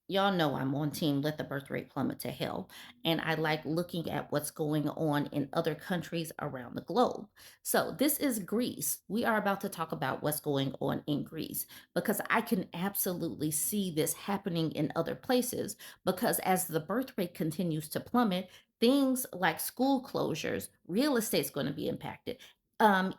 Y'all know I'm on team let the birth rate plummet to hell. And I like looking at what's going on in other countries around the globe. So, this is Greece. We are about to talk about what's going on in Greece because I can absolutely see this happening in other places. Because as the birth rate continues to plummet, things like school closures, real estate's going to be impacted.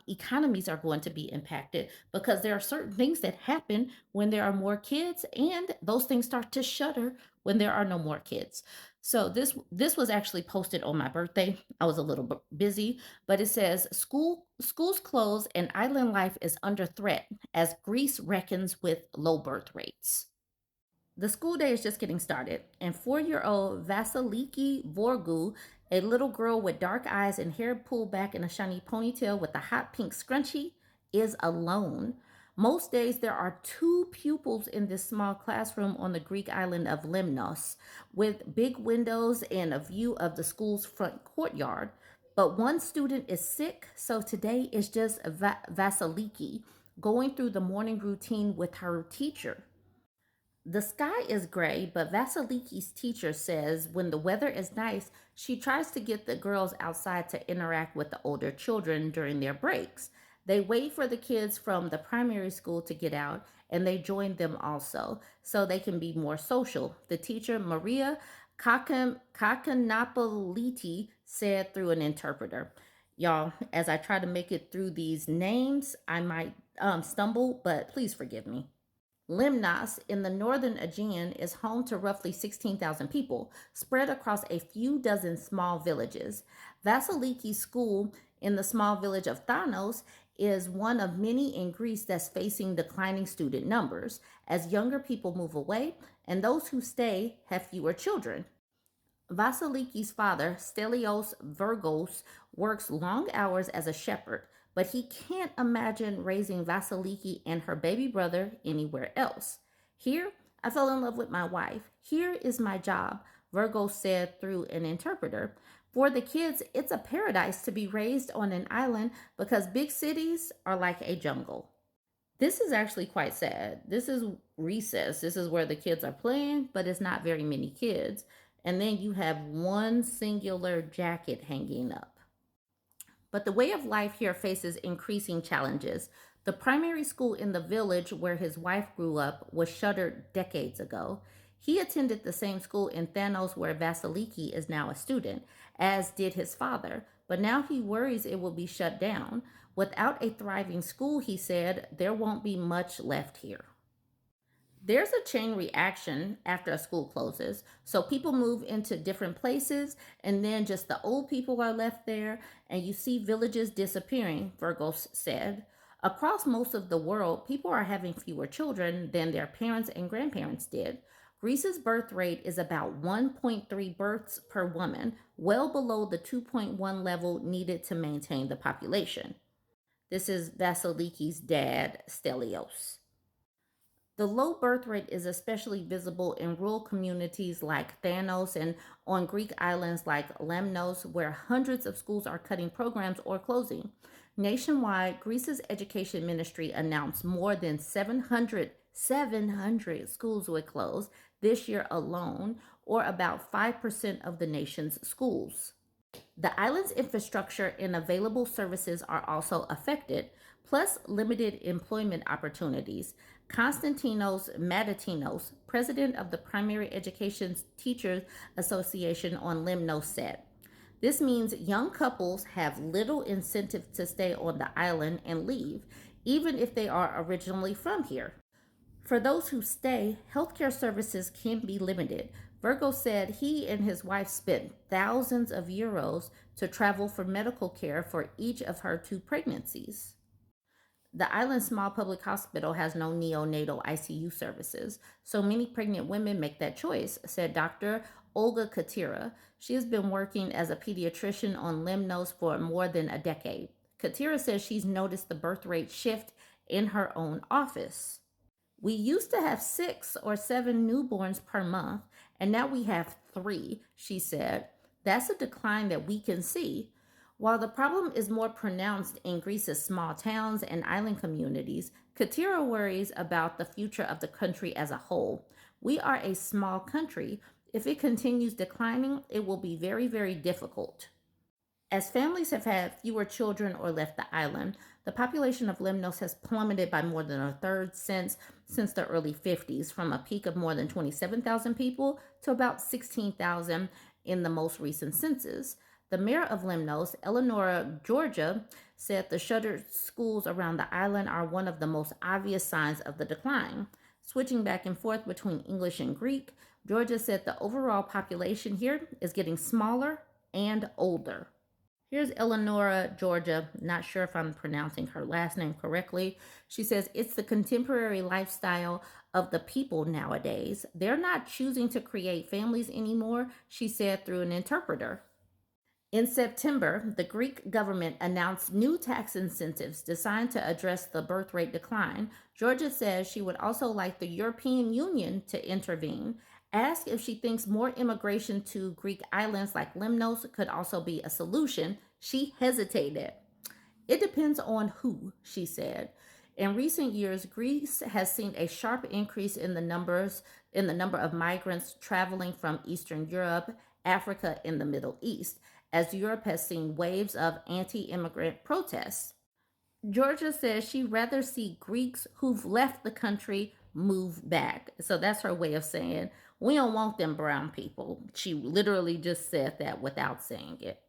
Economies are going to be impacted because there are certain things that happen when there are more kids, and those things start to shutter when there are no more kids. So this was actually posted on my birthday. I was a little busy, but it says schools close and island life is under threat as Greece reckons with low birth rates. The school day is just getting started, and 4-year-old Vasiliki Vorgu, a little girl with dark eyes and hair pulled back in a shiny ponytail with a hot pink scrunchie, is alone. Most days, there are two pupils in this small classroom on the Greek island of Lemnos, with big windows and a view of the school's front courtyard. But one student is sick, so today is just Vasiliki going through the morning routine with her teacher. The sky is gray, but Vasiliki's teacher says when the weather is nice, she tries to get the girls outside to interact with the older children during their breaks. They wait for the kids from the primary school to get out and they join them also so they can be more social. The teacher, Maria Kakanapoliti, said through an interpreter. Y'all, as I try to make it through these names, I might stumble, but please forgive me. Limnos in the northern Aegean is home to roughly 16,000 people, spread across a few dozen small villages. Vasiliki's school in the small village of Thanos is one of many in Greece that's facing declining student numbers as younger people move away and those who stay have fewer children. Vasiliki's father, Stelios Virgos, works long hours as a shepherd, but he can't imagine raising Vasiliki and her baby brother anywhere else. Here, I fell in love with my wife. Here is my job, Virgo said through an interpreter. For the kids, it's a paradise to be raised on an island because big cities are like a jungle. This is actually quite sad. This is recess. This is where the kids are playing, but it's not very many kids. And then you have one singular jacket hanging up. But the way of life here faces increasing challenges. The primary school in the village where his wife grew up was shuttered decades ago. He attended the same school in Thanos where Vasiliki is now a student, as did his father, but now he worries it will be shut down. Without a thriving school, he said, there won't be much left here. There's a chain reaction after a school closes. So people move into different places, and then just the old people are left there, and you see villages disappearing, Virgos said. Across most of the world, people are having fewer children than their parents and grandparents did. Greece's birth rate is about 1.3 births per woman, well below the 2.1 level needed to maintain the population. This is Vasiliki's dad, Stelios. The low birth rate is especially visible in rural communities like Thanos and on Greek islands like Lemnos, where hundreds of schools are cutting programs or closing. Nationwide, Greece's education ministry announced more than 700 schools would close this year alone, or about 5% of the nation's schools. The island's infrastructure and available services are also affected, plus limited employment opportunities. Konstantinos Matatinos, president of the Primary Education Teachers Association on Lemnos, said, this means young couples have little incentive to stay on the island and leave, even if they are originally from here. For those who stay, healthcare services can be limited. Virgo said he and his wife spent thousands of euros to travel for medical care for each of her two pregnancies. The island's small public hospital has no neonatal ICU services, so many pregnant women make that choice, said Dr. Olga Katira. She has been working as a pediatrician on Lemnos for more than a decade. Katira says she's noticed the birth rate shift in her own office. We used to have 6 or 7 newborns per month, and now we have 3, she said. That's a decline that we can see. While the problem is more pronounced in Greece's small towns and island communities, Katira worries about the future of the country as a whole. We are a small country. If it continues declining, it will be very, very difficult. As families have had fewer children or left the island, the population of Lemnos has plummeted by more than a third since the early 50s, from a peak of more than 27,000 people to about 16,000 in the most recent census. The mayor of Lemnos, Eleonora Georgia, said the shuttered schools around the island are one of the most obvious signs of the decline. Switching back and forth between English and Greek, Georgia said the overall population here is getting smaller and older. Here's Eleonora, Georgia. Not sure if I'm pronouncing her last name correctly. She says it's the contemporary lifestyle of the people nowadays. They're not choosing to create families anymore, she said through an interpreter. In September, the Greek government announced new tax incentives designed to address the birth rate decline. Georgia says she would also like the European Union to intervene. Asked if she thinks more immigration to Greek islands like Lemnos could also be a solution, she hesitated. It depends on who, she said. In recent years, Greece has seen a sharp increase in the number of migrants traveling from Eastern Europe, Africa, and the Middle East, as Europe has seen waves of anti-immigrant protests. Georgia says she'd rather see Greeks who've left the country move back. So that's her way of saying, we don't want them brown people. She literally just said that without saying it.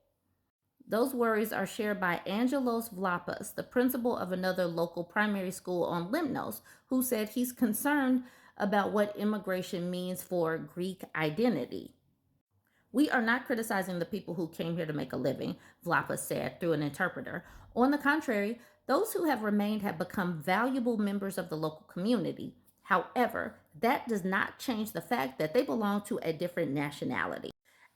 Those worries are shared by Angelos Vlapas, the principal of another local primary school on Lemnos, who said he's concerned about what immigration means for Greek identity. We are not criticizing the people who came here to make a living, Vlapas said through an interpreter. On the contrary, those who have remained have become valuable members of the local community. However, that does not change the fact that they belong to a different nationality.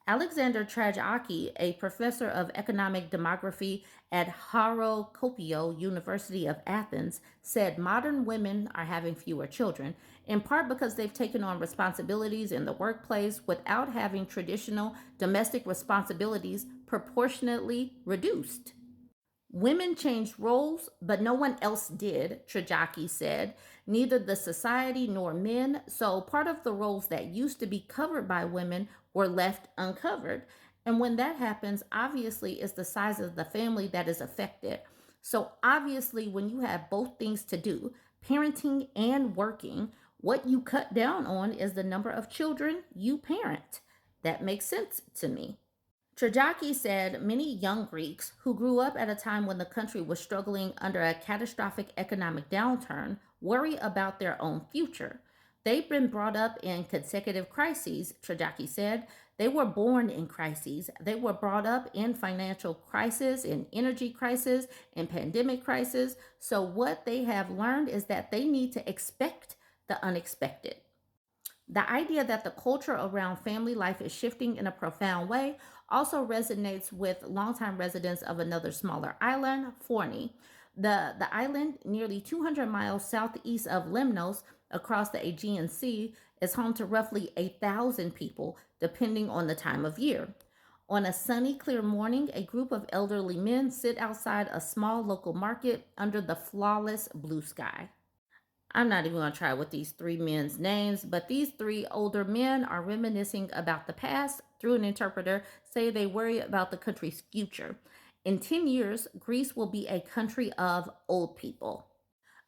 Alexander Trajaki, a professor of economic demography at Harokopio University of Athens, said modern women are having fewer children, in part because they've taken on responsibilities in the workplace without having traditional domestic responsibilities proportionately reduced. Women changed roles, but no one else did, Trajaki said. Neither the society nor men, so part of the roles that used to be covered by women were left uncovered. And when that happens, obviously, it's the size of the family that is affected. So, obviously, when you have both things to do, parenting and working, what you cut down on is the number of children you parent. That makes sense to me. Trajaki said many young Greeks who grew up at a time when the country was struggling under a catastrophic economic downturn worry about their own future. They've been brought up in consecutive crises, Trajaki said. They were born in crises. They were brought up in financial crisis, in energy crisis, in pandemic crisis. So what they have learned is that they need to expect the unexpected. The idea that the culture around family life is shifting in a profound way also resonates with longtime residents of another smaller island, Forni. The island, nearly 200 miles southeast of Lemnos across the Aegean Sea, is home to roughly 8,000 people, depending on the time of year. On a sunny, clear morning, a group of elderly men sit outside a small local market under the flawless blue sky. I'm not even going to try with these three men's names, but these three older men are reminiscing about the past through an interpreter, say they worry about the country's future. In 10 years, Greece will be a country of old people.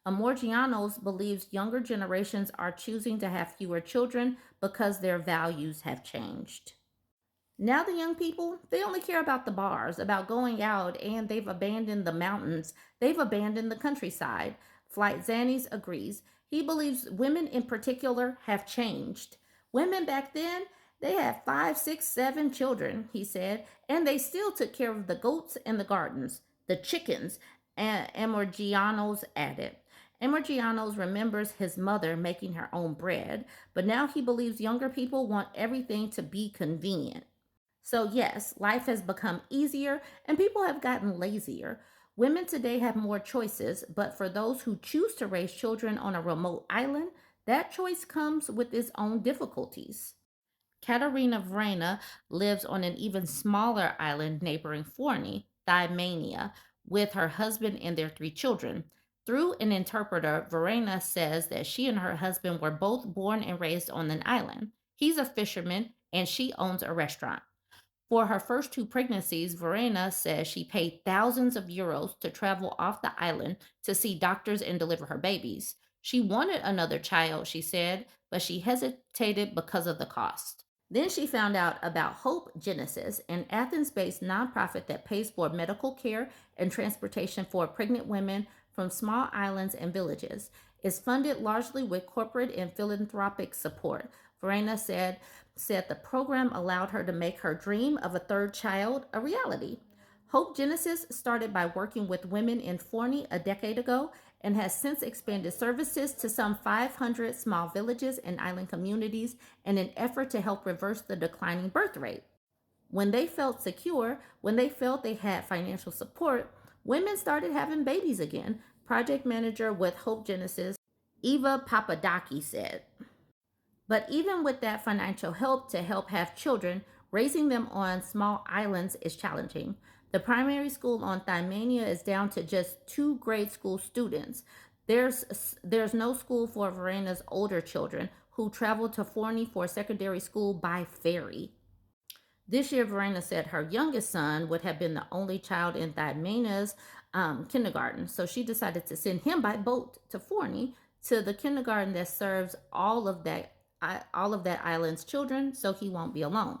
Amorgianos believes younger generations are choosing to have fewer children because their values have changed. Now, the young people, they only care about the bars, about going out, and they've abandoned the mountains. They've abandoned the countryside. Flight Zanis agrees. He believes women in particular have changed. Women back then, they had 5, 6, 7 children, he said, and they still took care of the goats and the gardens, the chickens, and Amorgianos added. Emergianos remembers his mother making her own bread, but now he believes younger people want everything to be convenient. So, yes, life has become easier and people have gotten lazier. Women today have more choices, but for those who choose to raise children on a remote island, that choice comes with its own difficulties. Katerina Vrena lives on an even smaller island neighboring Forni, Thymania, with her husband and their 3 children. Through an interpreter, Verena says that she and her husband were both born and raised on an island. He's a fisherman and she owns a restaurant. For her first two pregnancies, Verena says she paid thousands of euros to travel off the island to see doctors and deliver her babies. She wanted another child, she said, but she hesitated because of the cost. Then she found out about Hope Genesis, an Athens based nonprofit that pays for medical care and transportation for pregnant women from small islands and villages. It's funded largely with corporate and philanthropic support. Verena said the program allowed her to make her dream of a third child a reality. Hope Genesis started by working with women in Forney a decade ago and has since expanded services to some 500 small villages and island communities in an effort to help reverse the declining birth rate. When they felt secure, when they felt they had financial support, women started having babies again, project manager with Hope Genesis, Eva Papadaki said. But even with that financial help to help have children, raising them on small islands is challenging. The primary school on Thymania is down to just two grade school students. There's no school for Verena's older children who travel to Forney for secondary school by ferry. This year, Verena said her youngest son would have been the only child in Thymania's kindergarten, so she decided to send him by boat to Forney to the kindergarten that serves all of that island's children, so he won't be alone.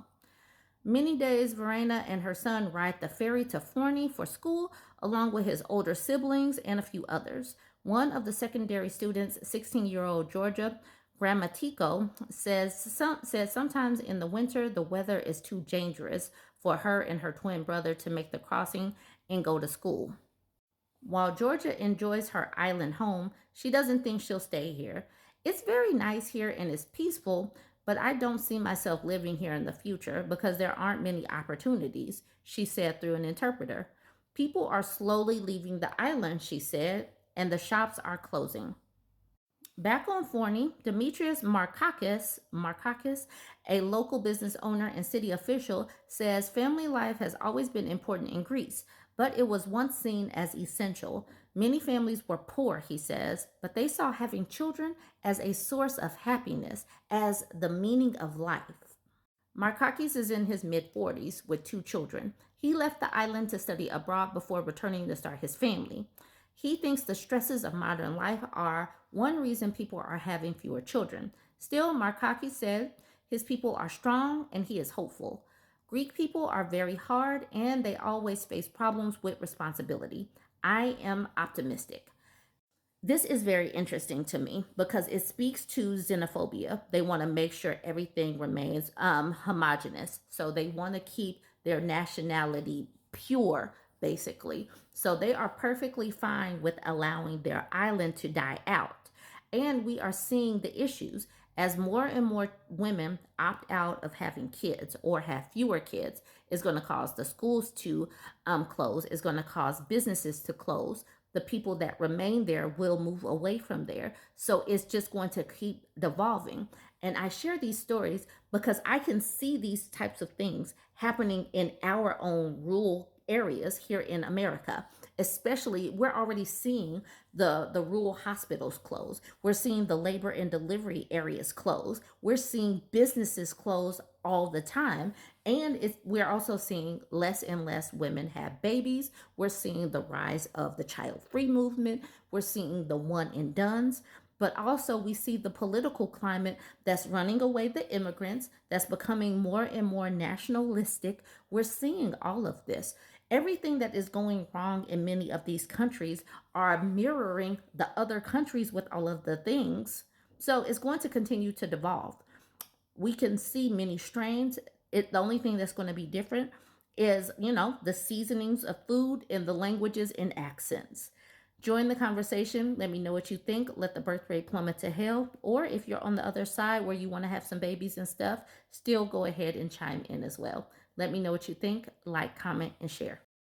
Many days, Verena and her son ride the ferry to Forney for school, along with his older siblings and a few others. One of the secondary students, 16-year-old Georgia Grammatico, said sometimes in the winter the weather is too dangerous for her and her twin brother to make the crossing and go to school. While Georgia enjoys her island home, she doesn't think she'll stay here. It's very nice here and it's peaceful, but I don't see myself living here in the future because there aren't many opportunities, she said through an interpreter. People are slowly leaving the island, she said, and the shops are closing. Back on Forney, Demetrius Markakis, a local business owner and city official, says family life has always been important in Greece, but it was once seen as essential. Many families were poor, he says, but they saw having children as a source of happiness, as the meaning of life. Markakis is in his mid 40s with two children. He left the island to study abroad before returning to start his family. He thinks the stresses of modern life are one reason people are having fewer children. Still, Markakis said his people are strong and he is hopeful. Greek people are very hard and they always face problems with responsibility. I am optimistic. This is very interesting to me because it speaks to xenophobia. They want to make sure everything remains homogenous. So they want to keep their nationality pure, basically. So they are perfectly fine with allowing their island to die out. And we are seeing the issues as more and more women opt out of having kids or have fewer kids. Is going to cause the schools to close. Is going to cause businesses to close. The people that remain there will move away from there. So it's just going to keep devolving. And I share these stories because I can see these types of things happening in our own rural areas here in America. Especially, we're already seeing the rural hospitals close. We're seeing the labor and delivery areas close. We're seeing businesses close all the time. And we're also seeing less and less women have babies. We're seeing the rise of the child-free movement. We're seeing the one and dones. But also we see the political climate that's running away the immigrants, that's becoming more and more nationalistic. We're seeing all of this. Everything that is going wrong in many of these countries are mirroring the other countries with all of the things. So it's going to continue to devolve. We can see many strains. The only thing that's going to be different is, the seasonings of food and the languages and accents. Join the conversation. Let me know what you think. Let the birth rate plummet to hell. Or if you're on the other side where you want to have some babies and stuff, still go ahead and chime in as well. Let me know what you think. Like, comment, and share.